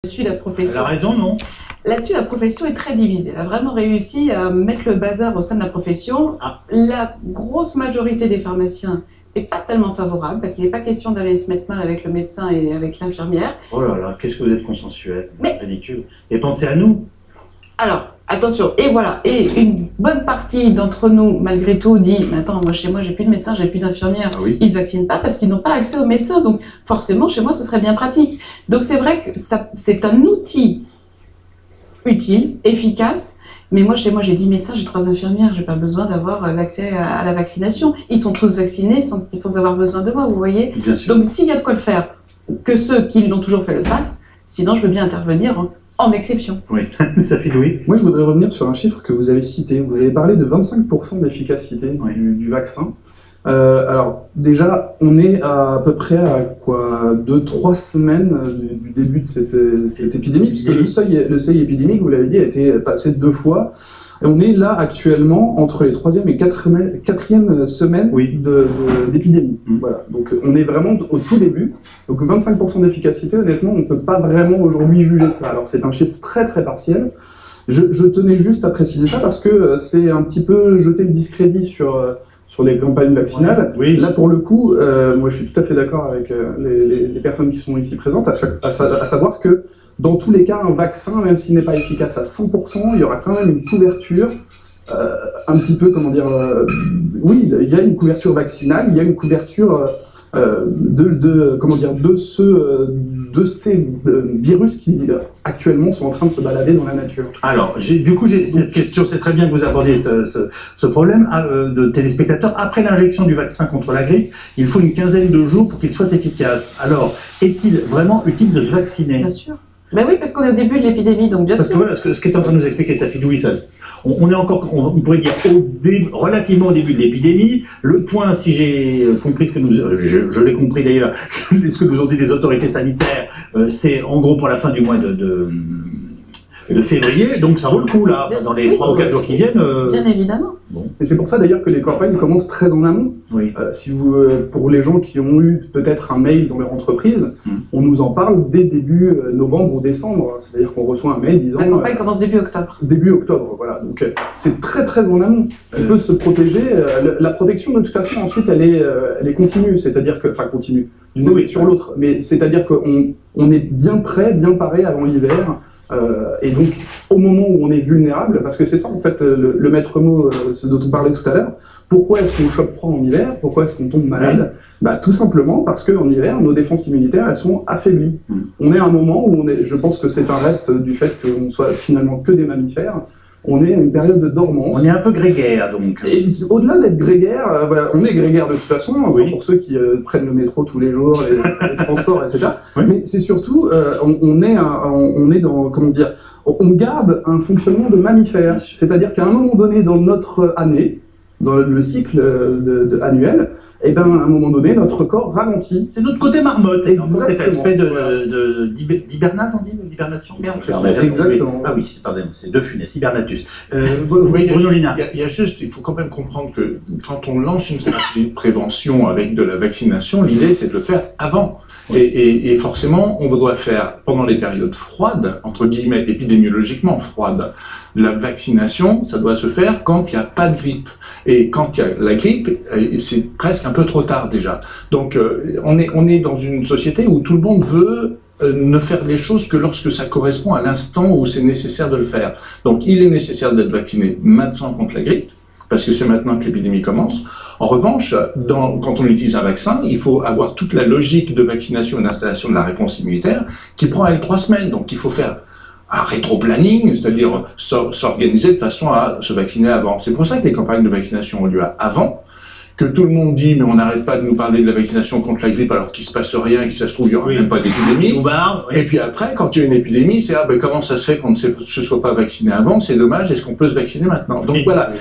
Là-dessus, la profession... Elle a raison, non? Là-dessus, la profession est très divisée. Elle a vraiment réussi à mettre le bazar au sein de la profession. La grosse majorité des pharmaciens n'est pas tellement favorable, parce qu'il n'est pas question d'aller se mettre mal avec le médecin et avec l'infirmière. Oh là là, qu'est-ce que vous êtes consensuel, c'est ridicule. Et pensez à nous. Alors, attention, et voilà, et une bonne partie d'entre nous, malgré tout, dit « Attends, moi, chez moi, j'ai plus de médecin, j'ai plus d'infirmière. Ah oui. Ils se vaccinent pas parce qu'ils n'ont pas accès aux médecins. Donc, forcément, chez moi, ce serait bien pratique. » Donc, c'est vrai que c'est un outil utile, efficace. Mais moi, chez moi, j'ai 10 médecins, j'ai 3 infirmières. J'ai pas besoin d'avoir l'accès à la vaccination. Ils sont tous vaccinés sans avoir besoin de moi, vous voyez. Bien sûr. Donc, s'il y a de quoi le faire, que ceux qui l'ont toujours fait le fassent. Sinon, je veux bien intervenir en exception. Oui, ça fait oui. Moi, je voudrais revenir sur un chiffre que vous avez cité. Vous avez parlé de 25% d'efficacité du vaccin. Alors, déjà, on est à peu près à quoi 2-3 semaines du début de cette épidémie, puisque le seuil épidémique, vous l'avez dit, a été passé 2 fois. Et on est là actuellement entre les 3e et 4e semaines d'épidémie. Voilà. Donc on est vraiment au tout début. Donc 25% d'efficacité, honnêtement, on ne peut pas vraiment aujourd'hui juger de ça. Alors c'est un chiffre très très partiel. Je tenais juste à préciser ça parce que c'est un petit peu jeter le discrédit sur les campagnes vaccinales. Oui. Là, pour le coup, moi je suis tout à fait d'accord avec les personnes qui sont ici présentes, à savoir que dans tous les cas, un vaccin, même s'il n'est pas efficace à 100%, il y aura quand même une couverture, un petit peu, comment dire, oui, il y a une couverture vaccinale, il y a une couverture de ces virus qui actuellement sont en train de se balader dans la nature. Alors, du coup, j'ai cette question, c'est très bien que vous abordiez ce problème de téléspectateurs. Après l'injection du vaccin contre la grippe, il faut une quinzaine de jours pour qu'il soit efficace. Alors, est-il vraiment utile de se vacciner? Bien sûr. Ben oui, parce qu'on est au début de l'épidémie, donc bien sûr. Parce que voilà, ce qu'est en train de nous expliquer Safidoui, on est encore, on pourrait dire, relativement au début de l'épidémie. Le point, si j'ai compris ce que je l'ai compris d'ailleurs, ce que nous ont dit les autorités sanitaires, c'est en gros pour la fin du mois de février, donc ça vaut le coup là, dans les 3 ou 4 jours qui viennent. Bien évidemment. Bon. Et c'est pour ça d'ailleurs que les campagnes commencent très en amont. Oui. Pour les gens qui ont eu peut-être un mail dans leur entreprise, on nous en parle dès début novembre ou décembre. C'est-à-dire qu'on reçoit un mail disant... La campagne commence début octobre. Début octobre, voilà. Donc c'est très très en amont. On peut se protéger. La protection de toute façon ensuite elle est continue, c'est-à-dire que... Enfin continue, d'une année sur l'autre. Mais c'est-à-dire qu'on est bien prêt, bien paré avant l'hiver. Et donc, au moment où on est vulnérable, parce que c'est ça en fait le maître mot, ce dont on parlait tout à l'heure, pourquoi est-ce qu'on chope froid en hiver? Pourquoi est-ce qu'on tombe malade? Bah, tout simplement parce qu'en hiver, nos défenses immunitaires, elles sont affaiblies. On est à un moment où je pense que c'est un reste du fait qu'on soit finalement que des mammifères. On est à une période de dormance. On est un peu grégaire, donc. Et au-delà d'être grégaire, voilà, on est grégaire de toute façon, pour ceux qui prennent le métro tous les jours, les transports, etc. Mais c'est surtout, on est dans, comment dire, on garde un fonctionnement de mammifère. C'est-à-dire qu'à un moment donné dans notre année, dans le cycle annuel, et ben, à un moment donné, notre corps ralentit. C'est notre côté marmotte, cet aspect d'hibernage, on dit, d'hibernation. Exactement. Ah oui, pardon, c'est de Funès, hibernatus. Bruno Gina. Il y a juste, il faut quand même comprendre que quand on lance une stratégie de prévention avec de la vaccination, l'idée c'est de le faire avant. Et forcément, on doit faire, pendant les périodes froides, entre guillemets, épidémiologiquement froides, la vaccination, ça doit se faire quand il n'y a pas de grippe. Et quand il y a la grippe, c'est presque un peu trop tard déjà. Donc, on est dans une société où tout le monde veut ne faire les choses que lorsque ça correspond à l'instant où c'est nécessaire de le faire. Donc, il est nécessaire d'être vacciné maintenant contre la grippe, parce que c'est maintenant que l'épidémie commence. En revanche, quand on utilise un vaccin, il faut avoir toute la logique de vaccination et d'installation de la réponse immunitaire qui prend, elle, 3 semaines. Donc, il faut faire un rétro-planning, c'est-à-dire s'organiser de façon à se vacciner avant. C'est pour ça que les campagnes de vaccination ont lieu avant, que tout le monde dit, mais on n'arrête pas de nous parler de la vaccination contre la grippe alors qu'il ne se passe rien et que si ça se trouve, il n'y aura même pas d'épidémie. Et puis après, quand il y a une épidémie, c'est comment ça se fait qu'on ne se soit pas vacciné avant, c'est dommage, est-ce qu'on peut se vacciner maintenant? Donc voilà,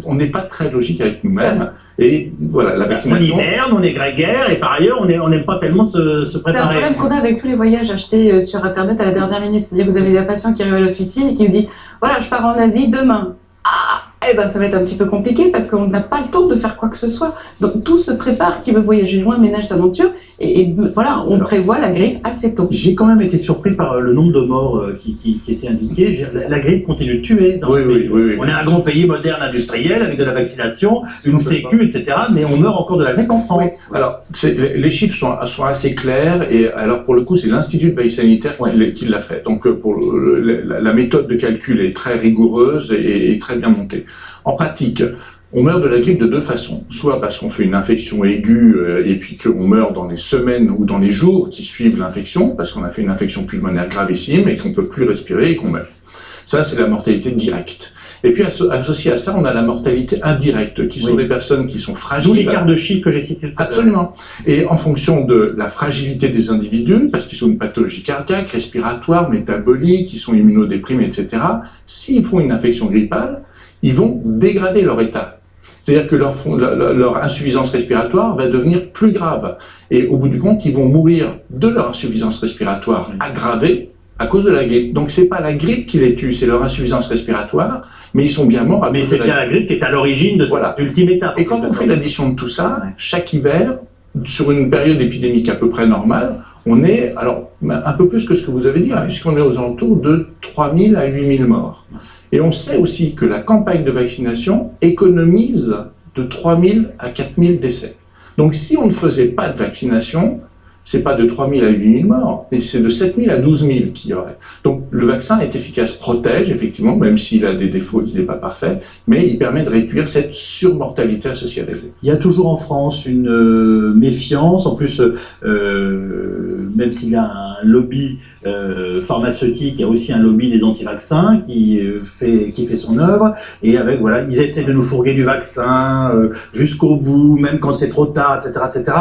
on n'est pas très logique avec nous-mêmes. Et voilà, la vaccination... On hiberne, on est grégaire, et par ailleurs, on n'aime pas tellement se préparer. C'est un problème qu'on a avec tous les voyages achetés sur Internet à la dernière minute. C'est-à-dire que vous avez des patients qui arrivent à l'officine et qui vous disent « Voilà, je pars en Asie demain. » Ah, eh ben, ça va être un petit peu compliqué parce qu'on n'a pas le temps de faire quoi que ce soit. Donc tout se prépare, qui veut voyager loin ménage sa monture, et voilà, on prévoit la grippe assez tôt. J'ai quand même été surpris par le nombre de morts qui était indiqué. La grippe continue de tuer dans le pays. Oui. On est un grand pays moderne, industriel, avec de la vaccination, une sécu, etc. Mais on meurt encore de la grippe en France. Oui. Alors, les chiffres sont assez clairs, et alors pour le coup, c'est l'Institut de veille sanitaire qui l'a fait. Donc pour la méthode de calcul est très rigoureuse et très bien montée. En pratique, on meurt de la grippe de deux façons. Soit parce qu'on fait une infection aiguë et puis qu'on meurt dans les semaines ou dans les jours qui suivent l'infection, parce qu'on a fait une infection pulmonaire gravissime et qu'on ne peut plus respirer et qu'on meurt. Ça, c'est la mortalité directe. Et puis, associé à ça, on a la mortalité indirecte, qui sont des personnes qui sont fragiles. D'où l'écart de chiffres que j'ai cité tout à l'heure. Absolument. Et en fonction de la fragilité des individus, parce qu'ils ont une pathologie cardiaque, respiratoire, métabolique, ils sont immunodéprimés, etc., s'ils font une infection grippale, ils vont dégrader leur état. C'est-à-dire que leur insuffisance respiratoire va devenir plus grave. Et au bout du compte, ils vont mourir de leur insuffisance respiratoire aggravée à cause de la grippe. Donc c'est pas la grippe qui les tue, c'est leur insuffisance respiratoire, mais ils sont bien morts à cause de la grippe. Mais c'est bien la grippe qui est à l'origine de cette ultime étape. Et quand on fait l'addition de tout ça, chaque hiver, sur une période épidémique à peu près normale, on est, alors un peu plus que ce que vous avez dit, puisqu'on est aux alentours de 3000 à 8000 morts. Et on sait aussi que la campagne de vaccination économise de 3000 à 4000 décès. Donc si on ne faisait pas de vaccination, c'est pas de 3000 à 8000 morts, mais c'est de 7000 à 12000 qu'il y aurait. Donc le vaccin est efficace, protège effectivement, même s'il a des défauts, il n'est pas parfait, mais il permet de réduire cette surmortalité associée à la grippe. Il y a toujours en France une méfiance, en plus, même s'il y a un lobby pharmaceutique, il y a aussi un lobby des anti-vaccins qui fait son œuvre, et avec, voilà, ils essaient de nous fourguer du vaccin jusqu'au bout, même quand c'est trop tard, etc., etc.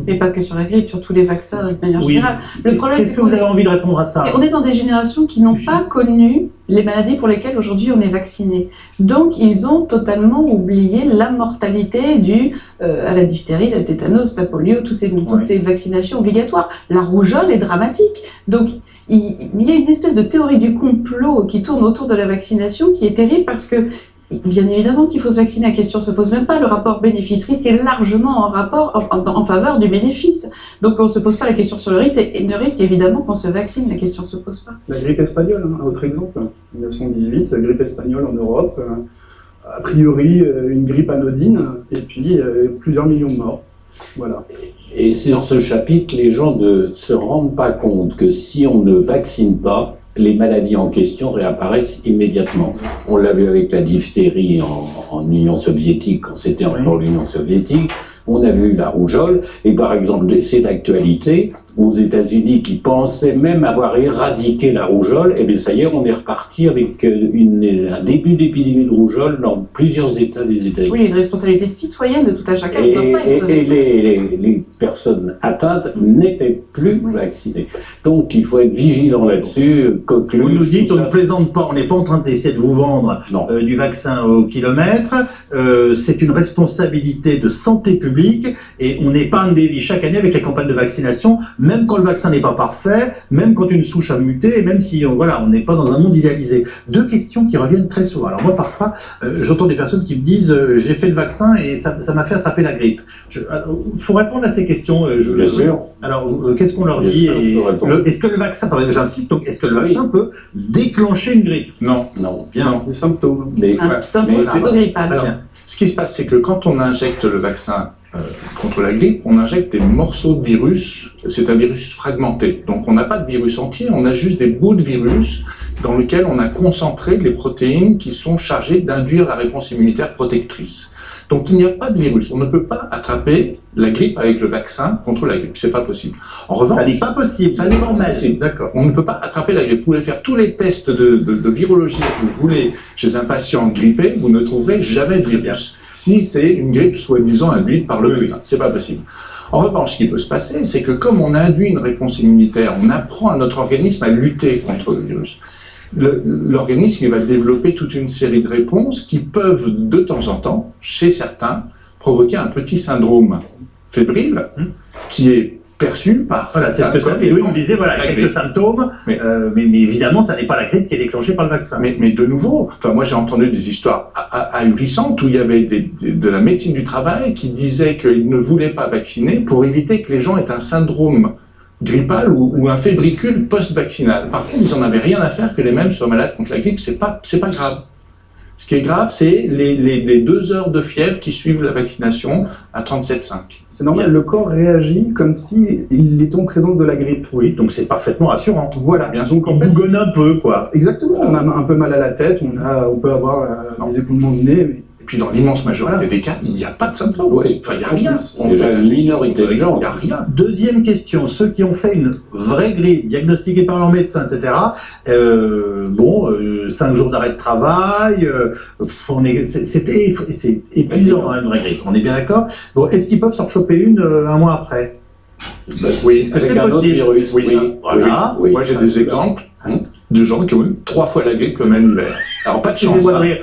Et pas que sur la grippe, sur tous les vaccins de manière générale. Le problème, qu'est-ce que vous avez envie de répondre à ça? On est dans des générations qui n'ont pas connu les maladies pour lesquelles aujourd'hui on est vacciné. Donc ils ont totalement oublié la mortalité due à la diphtérie, la tétanos, la polio, toutes ces vaccinations obligatoires. La rougeole est dramatique. Donc il y a une espèce de théorie du complot qui tourne autour de la vaccination qui est terrible parce que bien évidemment qu'il faut se vacciner, la question se pose même pas, le rapport bénéfice-risque est largement en faveur du bénéfice. Donc on se pose pas la question sur le risque, et le risque évidemment qu'on se vaccine, la question se pose pas. La grippe espagnole, un autre exemple, 1918, la grippe espagnole en Europe, a priori une grippe anodine, et puis plusieurs millions de morts. Voilà. Et sur ce chapitre, les gens ne se rendent pas compte que si on ne vaccine pas, les maladies en question réapparaissent immédiatement. On l'a vu avec la diphtérie en Union soviétique, quand c'était encore l'Union soviétique. On a vu la rougeole, et par exemple, c'est d'actualité, aux États-Unis qui pensaient même avoir éradiqué la rougeole, et bien ça y est, on est reparti avec un début d'épidémie de rougeole dans plusieurs États des États-Unis. Oui, une responsabilité citoyenne de tout un chacun. Et les personnes atteintes n'étaient plus vaccinées. Donc il faut être vigilant là-dessus. Vous nous dites, on ne plaisante pas, on n'est pas en train d'essayer de vous vendre du vaccin au kilomètre. C'est une responsabilité de santé publique, et on épargne des vies chaque année avec les campagnes de vaccination, même quand le vaccin n'est pas parfait, même quand une souche a muté, et même si on n'est pas dans un monde idéalisé. Deux questions qui reviennent très souvent. Alors moi, parfois, j'entends des personnes qui me disent j'ai fait le vaccin et ça m'a fait attraper la grippe. Il faut répondre à ces questions. Bien sûr. Alors, qu'est-ce qu'on leur dit? Est-ce que le vaccin, j'insiste, donc est-ce que le vaccin peut déclencher une grippe? Non. Bien. Les symptômes. C'est un peu grippal. Alors, ce qui se passe, c'est que quand on injecte le vaccin contre la grippe, on injecte des morceaux de virus, c'est un virus fragmenté. Donc on n'a pas de virus entier, on a juste des bouts de virus dans lesquels on a concentré les protéines qui sont chargées d'induire la réponse immunitaire protectrice. Donc il n'y a pas de virus, on ne peut pas attraper la grippe avec le vaccin contre la grippe, c'est pas possible. En revanche, ça n'est pas possible, ça n'est pas possible. D'accord. On ne peut pas attraper la grippe. Vous pouvez faire tous les tests de virologie que vous voulez chez un patient grippé, vous ne trouverez jamais de virus. Si c'est une grippe soi-disant induite par le vaccin, c'est pas possible. En revanche, ce qui peut se passer, c'est que comme on induit une réponse immunitaire, on apprend à notre organisme à lutter contre le virus. L'organisme va développer toute une série de réponses qui peuvent, de temps en temps, chez certains, provoquer un petit syndrome fébrile qui est perçu par... Voilà, c'est ce que ça fait. Oui, on disait, voilà, la quelques grippe. symptômes, Mais- mais évidemment, ça n'est pas la grippe qui est déclenchée par le vaccin. Mais de nouveau, enfin moi j'ai entendu des histoires ahurissantes où il y avait de la médecine du travail qui disait qu'ils ne voulaient pas vacciner pour éviter que les gens aient un syndrome grippal ou un fébricule post-vaccinal. Par contre, ils n'en avaient rien à faire que les mêmes soient malades contre la grippe, c'est pas grave. Ce qui est grave, c'est les 2 heures de fièvre qui suivent la vaccination à 37,5. C'est normal, le corps réagit comme si il était en présence de la grippe. Oui, donc c'est parfaitement rassurant. Voilà. Bien sûr. Donc en On fait, bougonne un peu, quoi. exactement, on a un peu mal à la tête, on peut avoir des écoulements de nez, mais Et puis dans l'immense majorité Voilà. des cas, il n'y a pas de symptômes. Oui. Enfin, il n'y a rien. On Déjà, fait la une minorité de gens. Il n'y a rien. Deuxième question, ceux qui ont fait une vraie grippe, diagnostiquée par leur médecin, etc., 5 jours d'arrêt de travail, c'est épuisant, hein, une vraie grippe, on est bien d'accord. Bon, est-ce qu'ils peuvent s'en choper une un mois après? Oui, Est-ce que Avec c'est un autre possible? virus, Oui. oui. Voilà. oui. Moi, j'ai des exemples de gens qui ont eu 3 fois la grippe le même hiver. Alors, pas de chance. Excusez-moi de hein. rire.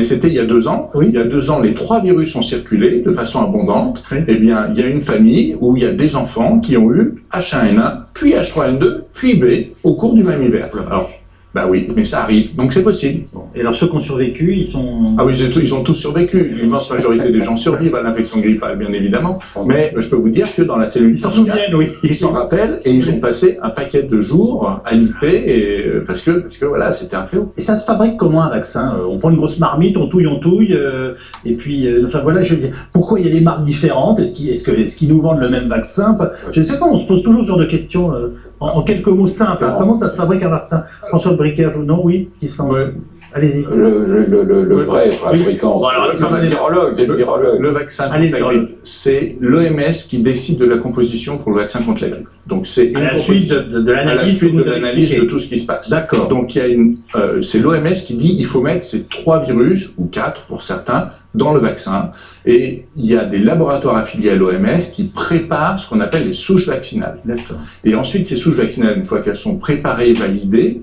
C'était il y a 2 ans. Oui. Il y a 2 ans, les 3 virus ont circulé de façon abondante. Oui. Eh bien, il y a une famille où il y a des enfants qui ont eu H1N1, puis H3N2, puis B au cours du même hiver. Alors, bah oui, mais ça arrive. Donc, c'est possible. Bon. Et alors ceux qui ont survécu, ils sont... Ah oui, ils ont tous survécu. L'immense majorité des gens survivent à l'infection grippale, bien évidemment. Mais je peux vous dire que dans la cellule Ils s'en familiale, souviennent, oui. ils s'en rappellent et ils ont passé un paquet de jours à l'IP parce que voilà, c'était un fléau. Et ça se fabrique comment un vaccin? On prend une grosse marmite, on touille, et puis, enfin voilà, je veux dire, pourquoi il y a des marques différentes? Est-ce qu'ils nous vendent le même vaccin? Enfin, je ne sais pas, on se pose toujours ce genre de questions en quelques mots simples. Hein. Comment ça se fabrique un vaccin? François Bricaire, non, oui, qui se lance. Ouais. Allez-y. Le vrai fabricant, Bon, alors, c'est le virologue, c'est le virologue. Le vaccin contre Allez, la grippe, c'est l'OMS qui décide de la composition pour le vaccin contre la grippe. Donc c'est À la suite de à la l'analyse suite que de vous avez l'analyse de expliquée. tout ce qui se passe. D'accord. Donc il y a c'est l'OMS qui dit il faut mettre ces 3 virus ou 4 pour certains dans le vaccin et il y a des laboratoires affiliés à l'OMS qui préparent ce qu'on appelle les souches vaccinales. D'accord. Et ensuite ces souches vaccinales, une fois qu'elles sont préparées et validées,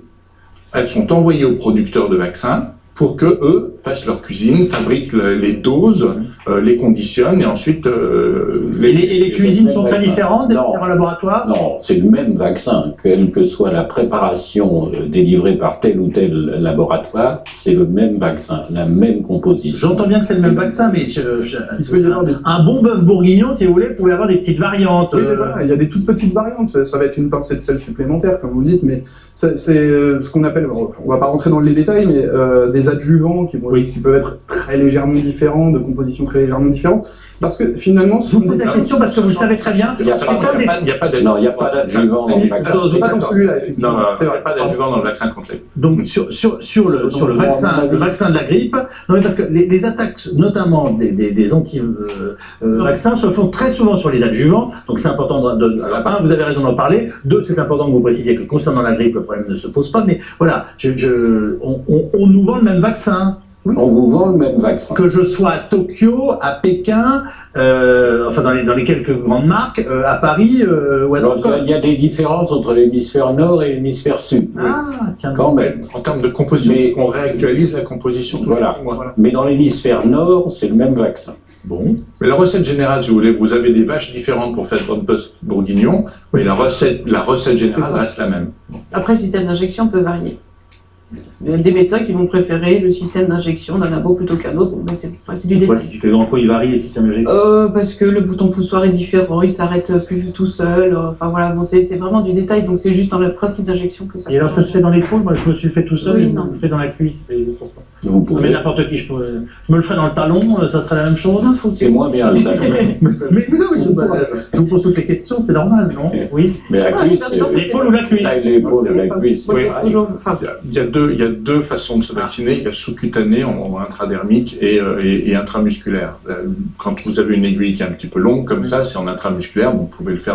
elles sont envoyées aux producteurs de vaccins pour que eux fassent leur cuisine, fabriquent les doses, les conditionnent et ensuite Et les cuisines sont très différentes des Non. différents laboratoires? Non, c'est le même vaccin, quelle que soit la préparation délivrée par tel ou tel laboratoire, c'est le même vaccin, la même composition. J'entends bien que c'est le même vaccin, mais il peut y avoir des... un bon bœuf bourguignon, si vous voulez, pouvait avoir des petites variantes. Oui, mais voilà, il y a des toutes petites variantes, ça va être une pincée de sel supplémentaire, comme vous le dites, mais c'est ce qu'on appelle, on va pas rentrer dans les détails, mais des adjuvants qui peuvent être très légèrement différents, de composition très légèrement différente, parce que finalement... Je vous pose la question parce que vous le savez très bien. Il y a C'est pas- un des... il n'y a pas Non, il n'y a pas d'adjuvant dans le vaccin. Pas dans celui-là, Non, effectivement. il C'est n'y a vrai. pas d'adjuvant dans le vaccin contre la grippe. Donc sur le vaccin de la grippe, non mais parce que les attaques notamment des anti-vaccins se font très souvent sur les adjuvants, donc c'est important alors, un, vous avez raison d'en parler, deux, c'est important que vous précisiez que concernant la grippe, le problème ne se pose pas, mais voilà, on nous vend le même vaccin. On vous vend le même vaccin. Que je sois à Tokyo, à Pékin, enfin dans les quelques grandes marques, à Paris ou à Alors, Stockholm. il y a des différences entre l'hémisphère nord et l'hémisphère sud. Ah, tiens. Quand même. En termes de composition, Mais- on réactualise la composition. tous les Voilà. 6 mois. Mais dans l'hémisphère nord, c'est le même vaccin. Bon. Mais la recette générale, si vous voulez, vous avez des vaches différentes pour faire votre bœuf bourguignon, mais la recette générale reste la même. Après, le système d'injection peut varier. Il y a des médecins qui vont préférer le système d'injection d'un labo plutôt qu'un autre. Bon, ben, c'est du détail. En quoi il varie les systèmes d'injection? Parce que le bouton poussoir est différent, il s'arrête plus tout seul. Enfin voilà, bon, c'est vraiment du détail, donc c'est juste dans le principe d'injection que ça. Et alors ça se fait dans l'épaule? Moi je me suis fait tout seul, Oui, et non. je le fais dans la cuisse. Et pourquoi? Vous Mais pouvez. n'importe qui, je me le ferais dans le talon, ça serait la même chose? Non, faut que C'est moins bien le talon. Mais non, mais je vous pose toutes les questions, c'est normal, non? Oui. Mais la Ah, cuisse, dans cette- L'épaule ou la cuisse? l'épaule, la cuisse. Moi, je c'est fais pareil. toujours, enfin, Il y a deux façons de se vacciner. Il y a sous-cutané, en intradermique, et intramusculaire. Quand vous avez une aiguille qui est un petit peu longue comme ça, c'est en intramusculaire, vous pouvez le faire